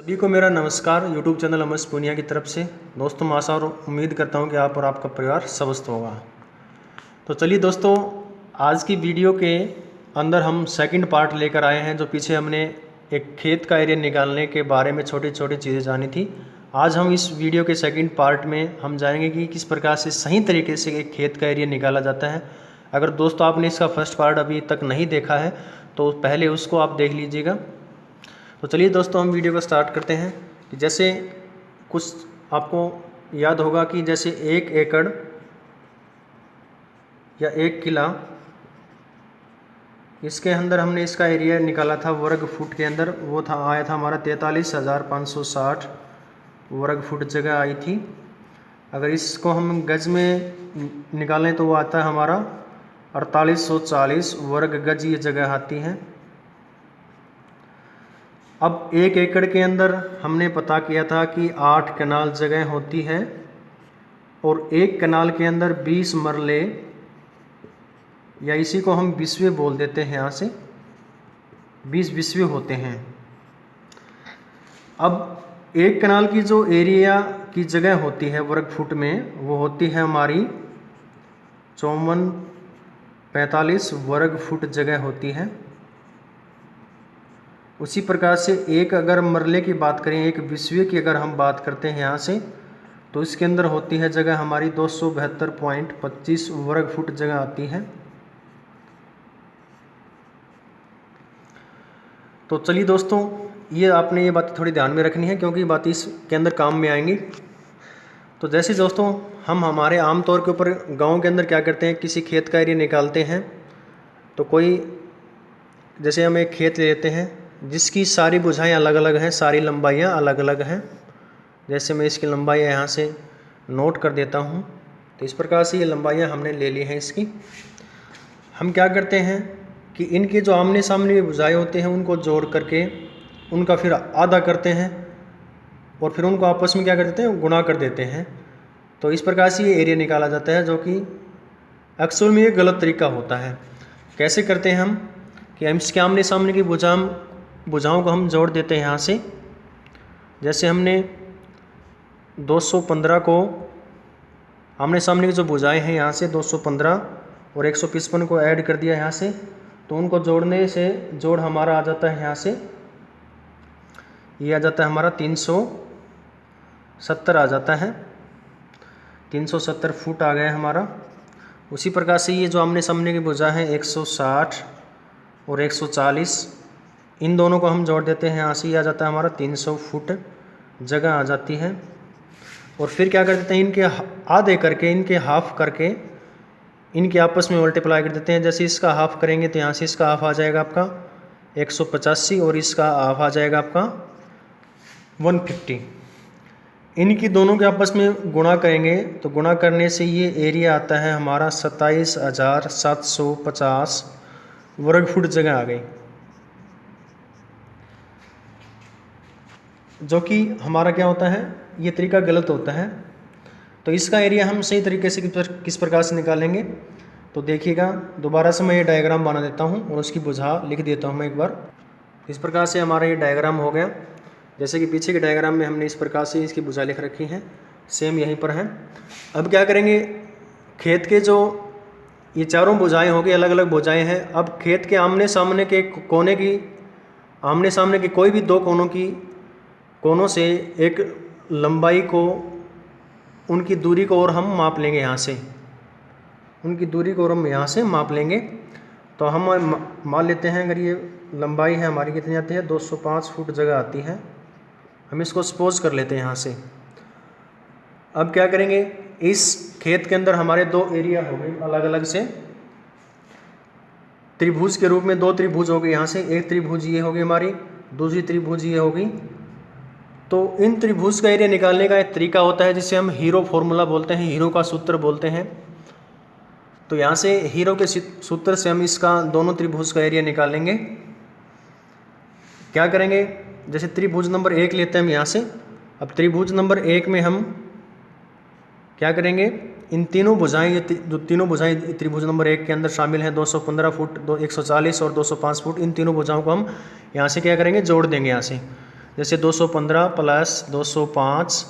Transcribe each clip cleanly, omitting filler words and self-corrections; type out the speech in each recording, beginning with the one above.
सभी को मेरा नमस्कार यूट्यूब चैनल अमस पूनिया की तरफ से। दोस्तों मैं आशा और उम्मीद करता हूं कि आप और आपका परिवार स्वस्थ होगा। तो चलिए दोस्तों, आज की वीडियो के अंदर हम सेकंड पार्ट लेकर आए हैं। जो पीछे हमने एक खेत का एरिया निकालने के बारे में छोटी छोटी चीज़ें जानी थी, आज हम इस वीडियो के सेकंड पार्ट में हम जानेंगे कि किस प्रकार से सही तरीके से एक खेत का एरिया निकाला जाता है। अगर दोस्तों आपने इसका फर्स्ट पार्ट अभी तक नहीं देखा है तो पहले उसको आप देख लीजिएगा। तो चलिए दोस्तों, हम वीडियो को स्टार्ट करते हैं। कि जैसे कुछ आपको याद होगा कि जैसे 1 एकड़ या 1 किला, इसके अंदर हमने इसका एरिया निकाला था वर्ग फुट के अंदर। वो था आया था हमारा 43,560 वर्ग फुट जगह आई थी। अगर इसको हम गज में निकालें तो वो आता है हमारा 4840 वर्ग गज ये जगह आती है। अब 1 एकड़ के अंदर हमने पता किया था कि 8 कनाल जगह होती है और 1 कनाल के अंदर 20 मरले, या इसी को हम बिस्वे बोल देते हैं, यहाँ से 20 बिस्वे होते हैं। अब 1 कनाल की जो एरिया की जगह होती है वर्ग फुट में, वो होती है हमारी 5445 वर्ग फुट जगह होती है। उसी प्रकार से एक अगर मरले की बात करें, एक बिस्वे की अगर हम बात करते हैं यहाँ से, तो इसके अंदर होती है जगह हमारी 272.25 वर्ग फुट जगह आती है। तो चलिए दोस्तों, ये आपने ये बात थोड़ी ध्यान में रखनी है क्योंकि बात इसके अंदर काम में आएंगी। तो जैसे दोस्तों हम हमारे आम तौर के ऊपर गांव के अंदर क्या करते हैं, किसी खेत का एरिया निकालते हैं तो कोई, जैसे हम एक खेत ले लेते हैं जिसकी सारी भुजाएं अलग अलग हैं, सारी लंबाइयाँ अलग अलग हैं। जैसे मैं इसकी लंबाइयाँ यहाँ से नोट कर देता हूँ। तो इस प्रकार से ये लंबाइयाँ हमने ले ली हैं इसकी। हम क्या करते हैं कि इनके जो आमने सामने की भुजाएं होते हैं उनको जोड़ करके उनका फिर आधा करते हैं और फिर उनको आपस में क्या कर देते हैं, गुणा कर देते हैं। तो इस प्रकार से ये एरिया निकाला जाता है, जो कि अक्सर में ये गलत तरीका होता है। कैसे करते हैं हम कि हम इसके आमने सामने की भुजाओं को हम जोड़ देते हैं यहाँ से। जैसे हमने 215 को आमने सामने की जो भुजाएं हैं यहाँ से 215 और 155 को ऐड कर दिया यहाँ से, तो उनको जोड़ने से जोड़ हमारा आ जाता है यहाँ से, ये आ जाता है हमारा 370 आ जाता है। 370 फुट आ गया हमारा। उसी प्रकार से ये जो आमने सामने की भुजा है 160 और 140, इन दोनों को हम जोड़ देते हैं यहाँ से, ये आ जाता है हमारा 300 फुट जगह आ जाती है। और फिर क्या कर देते हैं, इनके आधे करके, इनके हाफ करके, इनके आपस में मल्टीप्लाई कर देते हैं। जैसे इसका हाफ करेंगे तो यहाँ से इसका हाफ आ जाएगा आपका 185 और इसका हाफ आ जाएगा आपका 150। इनकी दोनों के आपस में गुणा करेंगे तो गुणा करने से ये एरिया आता है हमारा 27,750 वर्ग फुट जगह आ गई, जो कि हमारा क्या होता है, ये तरीका गलत होता है। तो इसका एरिया हम सही तरीके से किस प्रकार से निकालेंगे, तो देखिएगा। दोबारा से मैं ये डायग्राम बना देता हूँ और उसकी बुझा लिख देता हूँ मैं एक बार। इस प्रकार से हमारा ये डायग्राम हो गया। जैसे कि पीछे के डायग्राम में हमने इस प्रकार से इसकी बुझा लिख रखी है, सेम यहीं पर है। अब क्या करेंगे, खेत के जो ये चारों भुजाएं होगी, अलग अलग भुजाएं हैं। अब खेत के आमने सामने के कोने की, आमने सामने के कोई भी दो कोनों से एक लंबाई को, उनकी दूरी को और हम माप लेंगे यहाँ से, उनकी दूरी को और हम यहाँ से माप लेंगे। तो हम मान लेते हैं अगर ये लंबाई है हमारी कितनी आती है, 205 फुट जगह आती है। हम इसको सपोज कर लेते हैं यहाँ से। अब क्या करेंगे, इस खेत के अंदर हमारे दो एरिया हो गए अलग अलग से, त्रिभुज के रूप में दो त्रिभुज हो गए यहाँ से। एक त्रिभुज ये होगी हमारी, दूसरी त्रिभुज ये होगी। तो इन त्रिभुज का एरिया निकालने का एक तरीका होता है जिसे हम हीरो फॉर्मूला बोलते हैं, हीरो का सूत्र बोलते हैं। तो यहाँ से हीरो के सूत्र से हम इसका दोनों त्रिभुज का एरिया निकालेंगे। क्या करेंगे, जैसे त्रिभुज नंबर 1 लेते हैं हम यहाँ से। अब त्रिभुज नंबर 1 में हम क्या करेंगे, इन तीनों भुजाएं, ये जो तीनों भुजाएं त्रिभुज नंबर 1 के अंदर शामिल हैं, 215 फुट, 140 और 205 फुट, इन तीनों भुजाओं को हम यहाँ से क्या करेंगे, जोड़ देंगे यहाँ से। जैसे 215 प्लस 205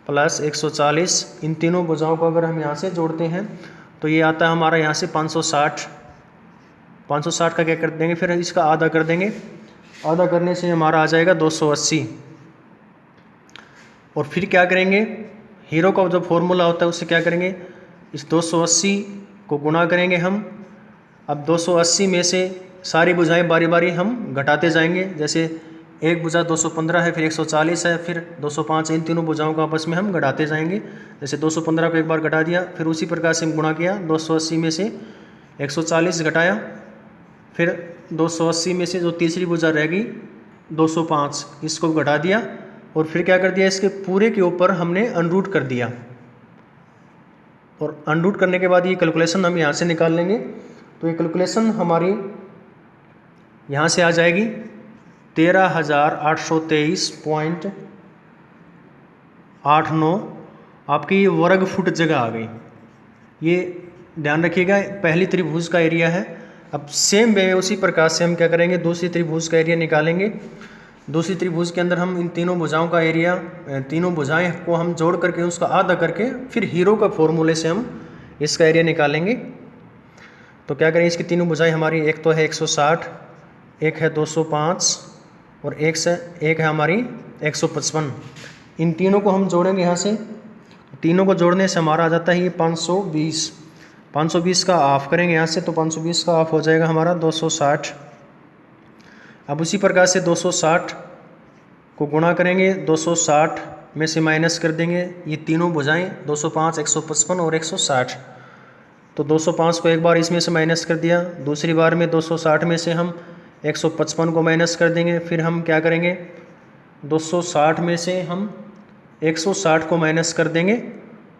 प्लस 140, इन तीनों भुजाओं को अगर हम यहाँ से जोड़ते हैं तो ये आता है हमारा यहाँ से 560। 560 का क्या कर देंगे, फिर इसका आधा कर देंगे, आधा करने से हमारा आ जाएगा 280। और फिर क्या करेंगे, हीरो का जो फॉर्मूला होता है उससे क्या करेंगे, इस 280 को गुणा करेंगे हम। अब 280 में से सारी भुजाएं बारी बारी हम घटाते जाएंगे। जैसे एक भुजा 215 है, फिर 140 है, फिर 205 है, इन तीनों भुजाओं को आपस में हम घटाते जाएंगे। जैसे 215 को एक बार घटा दिया, फिर उसी प्रकार से हम गुणा किया, 280 में से 140 घटाया, फिर 280 में से जो तीसरी भुजा रहेगी 205, इसको घटा दिया, और फिर क्या कर दिया, इसके पूरे के ऊपर हमने अनरूट कर दिया। और अनरूट करने के बाद ये कैलकुलेशन हम यहाँ से निकाल लेंगे। तो ये कैलकुलेशन हमारी यहाँ से आ जाएगी 13,823.89 आपकी वर्ग फुट जगह आ गई। ये ध्यान रखिएगा, पहली त्रिभुज का एरिया है। अब सेम वे उसी प्रकार से हम क्या करेंगे, दूसरी त्रिभुज का एरिया निकालेंगे। दूसरी त्रिभुज के अंदर हम इन तीनों भुजाओं का एरिया, तीनों भुजाएं को हम जोड़ करके उसका आधा करके फिर हीरो का फॉर्मूले से हम इसका एरिया निकालेंगे। तो क्या करें, इसकी तीनों भुजाएं हमारी, एक तो है 160, एक है 205 और एक है हमारी 155। इन तीनों को हम जोड़ेंगे यहाँ से। तीनों को जोड़ने से हमारा आ जाता है ये 520। 520 का हाफ करेंगे यहाँ से, तो 520 का हाफ हो जाएगा हमारा 260। अब उसी प्रकार से 260 को गुणा करेंगे, 260 में से माइनस कर देंगे ये तीनों भुजाएं 205, 155 और 160। तो 205 को एक बार इसमें से माइनस कर दिया, दूसरी बार में 260 में से हम 155 को माइनस कर देंगे। फिर हम क्या करेंगे, 260 में से हम 160 को माइनस कर देंगे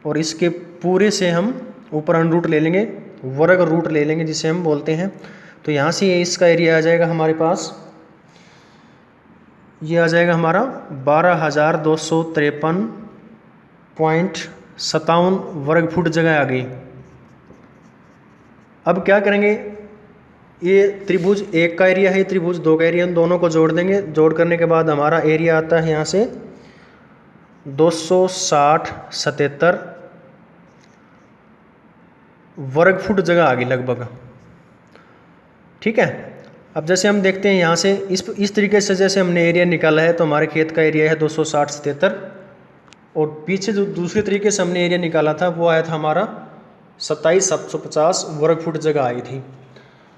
और इसके पूरे से हम ऊपर अनरूट ले लेंगे, वर्ग रूट ले लेंगे जिसे हम बोलते हैं। तो यहाँ से इसका एरिया आ जाएगा हमारे पास, ये आ जाएगा हमारा 12,253.57 वर्ग फुट जगह आ गई। अब क्या करेंगे, ये त्रिभुज एक का एरिया है, त्रिभुज दो का एरिया, इन दोनों को जोड़ देंगे। जोड़ करने के बाद हमारा एरिया आता है यहाँ से 260.77 वर्ग फुट जगह आ गई लगभग। ठीक है। अब जैसे हम देखते हैं यहाँ से इस तरीके से जैसे हमने एरिया निकाला है, तो हमारे खेत का एरिया है 260.77 और पीछे जो दूसरे तरीके से हमने एरिया निकाला था वो आया था हमारा 27,750 वर्ग फुट जगह आई थी।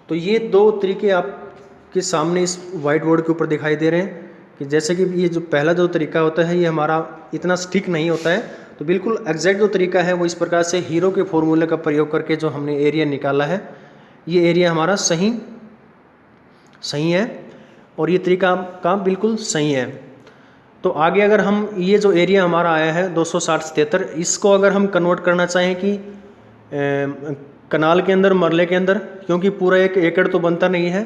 तो ये दो तरीके आपके सामने इस वाइट बोर्ड के ऊपर दिखाई दे रहे हैं कि जैसे कि ये जो पहला जो तरीका होता है ये हमारा इतना सटीक नहीं होता है, तो बिल्कुल एग्जैक्ट जो तरीका है वो इस प्रकार से हीरो के फॉर्मूले का प्रयोग करके जो हमने एरिया निकाला है, ये एरिया हमारा सही है और ये तरीका का बिल्कुल सही है। तो आगे अगर हम ये जो एरिया हमारा आया है 260.77, इसको अगर हम कन्वर्ट करना चाहें कि कनाल के अंदर, मरले के अंदर, क्योंकि पूरा 1 एकड़ तो बनता नहीं है,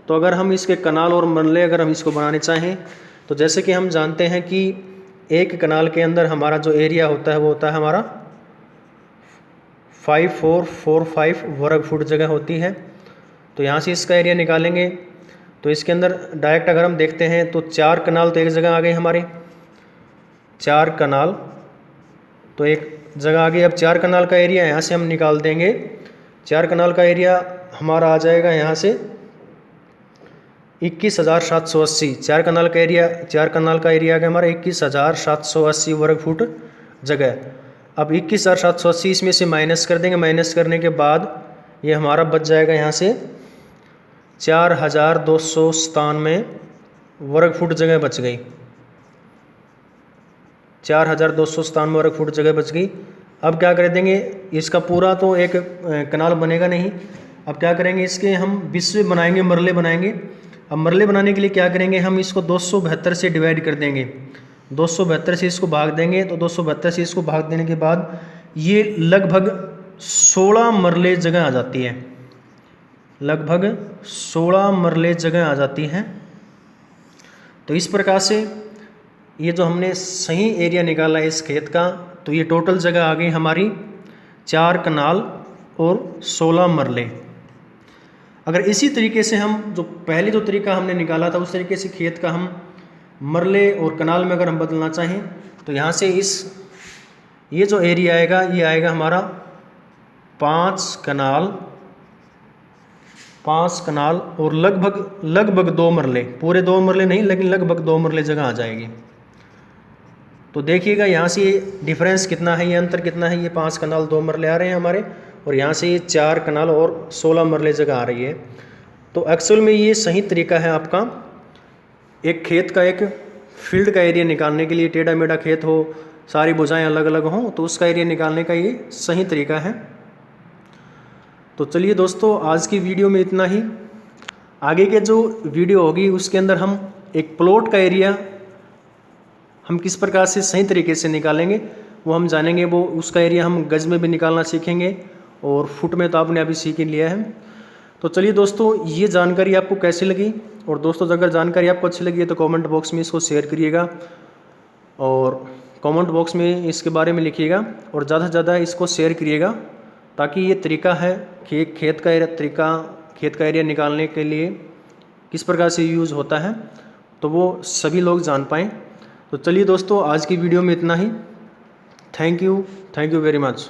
तो अगर हम इसके कनाल और मरले अगर हम इसको बनाने चाहें, तो जैसे कि हम जानते हैं कि एक कनाल के अंदर हमारा जो एरिया होता है वो होता है हमारा 5445 वर्ग फुट जगह होती है। तो यहाँ से इसका एरिया निकालेंगे, तो इसके अंदर डायरेक्ट अगर हम देखते हैं तो 4 कनाल तो एक जगह आ गए हमारे, 4 कनाल तो एक जगह आ गई। अब 4 कनाल का एरिया यहाँ से हम निकाल देंगे। 4 कनाल का एरिया हमारा आ जाएगा यहाँ से 21,780। 4 कनाल का एरिया आ गया हमारा 21,780 वर्ग फुट जगह। अब 21,780 इसमें से माइनस कर देंगे। माइनस करने के बाद ये हमारा बच जाएगा यहाँ से 4,297 वर्ग फुट जगह बच गई। 4,297 वर्ग फुट जगह बच गई। अब क्या कर देंगे, इसका पूरा तो एक कनाल बनेगा नहीं। अब क्या करेंगे, इसके हम बिस्वे बनाएंगे, मरले बनाएंगे। अब मरले बनाने के लिए क्या करेंगे, हम इसको 272 से डिवाइड कर देंगे। 272 से इसको भाग देंगे, तो 272 से इसको भाग देने के बाद ये लगभग 16 मरले जगह आ जाती है। लगभग 16 मरले जगह आ जाती हैं। तो इस प्रकार से ये जो हमने सही एरिया निकाला है इस खेत का, तो ये टोटल जगह आ गई हमारी 4 कनाल और 16 मरले। अगर इसी तरीके से हम जो पहले जो तरीका हमने निकाला था उस तरीके से खेत का हम मरले और कनाल में अगर हम बदलना चाहें तो यहाँ से ये जो एरिया आएगा ये आएगा हमारा 5 कनाल और लगभग 2 मरले, पूरे 2 मरले नहीं लेकिन लगभग 2 मरले जगह आ जाएगी। तो देखिएगा यहाँ से ये डिफरेंस कितना है, ये अंतर कितना है। ये 5 कनाल 2 मरले आ रहे हैं हमारे, और यहाँ से ये 4 कनाल और 16 मरले जगह आ रही है। तो एक्चुअल में ये सही तरीका है आपका एक खेत का, एक फील्ड का एरिया निकालने के लिए। टेढ़ा मेढ़ा खेत हो, सारी भुजाएं अलग अलग हों, तो उसका एरिया निकालने का ये सही तरीका है। तो चलिए दोस्तों, आज की वीडियो में इतना ही। आगे के जो वीडियो होगी उसके अंदर हम एक प्लॉट का एरिया हम किस प्रकार से सही तरीके से निकालेंगे वो हम जानेंगे। वो उसका एरिया हम गज में भी निकालना सीखेंगे और फुट में तो आपने अभी सीख ही लिया है। तो चलिए दोस्तों, ये जानकारी आपको कैसी लगी, और दोस्तों अगर जानकारी आपको अच्छी लगी है तो कमेंट बॉक्स में इसको शेयर करिएगा और कमेंट बॉक्स में इसके बारे में लिखिएगा, और ज़्यादा से ज़्यादा इसको शेयर करिएगा, ताकि ये तरीका है कि खेत का एरिया निकालने के लिए किस प्रकार से यूज़ होता है, तो वो सभी लोग जान पाएँ। तो चलिए दोस्तों, आज की वीडियो में इतना ही। Thank you very much.